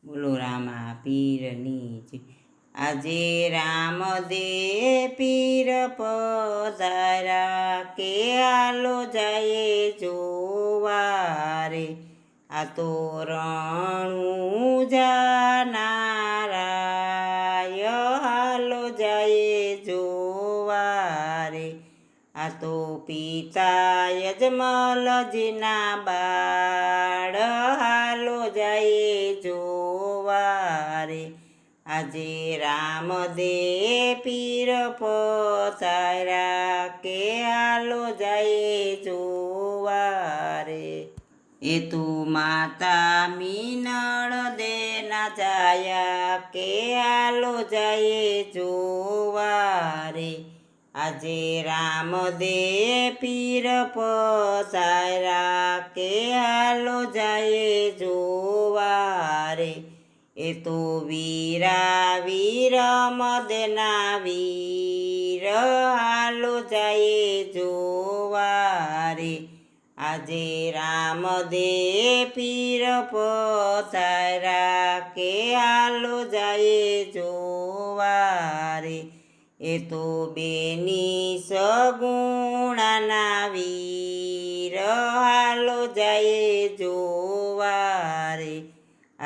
બોલો રામા પીરની જય. આજે રામદે પીર પધાર્યા કે આલો જાય જોવા રે. આ તો રણું જાનારાય હાલો જાય જોવા રે. આ તો પિતા યજમલજીના બાળ હાલો જાય જોવા રે. આજે રામદે પીર પધાર્યા કે હાલો જાય જોવા રે. એ તું માતા મીનળ દેના જાયા કે હાલો જાય જોવા રે. આજે રામદે પીર પધાર્યા કે હાલો જાય જોવા રે. એ તો વીરા વીર મદના વીર હાલો જાય જોવા રે. આજે રામદે પીર પધાર્યા કે હાલો જાય જોવા રે. એ તો બેની સગુણાના વીર હાલો જાય જોવા રે.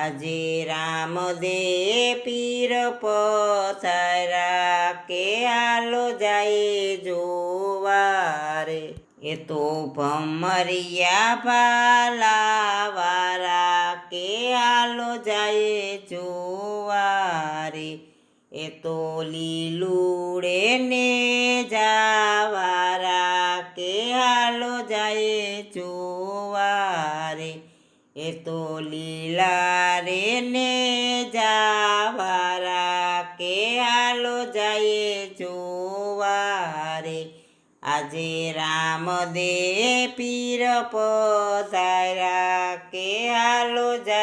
આજે રામદે પીર પધાર્યા કે હાલો જાય જોવા રે. એ તો ભમરિયા ભાલાવાળા કે હાલો જાય જોવા રે. એ તો લીલુડે ને જાવારા કે હાલો જાય જોવા રે. એ તો લીલા રે ને જાવારા કે હાલો જાય જોવા રે. આજે રામદે પીર પધાર્યા કે હાલો જાય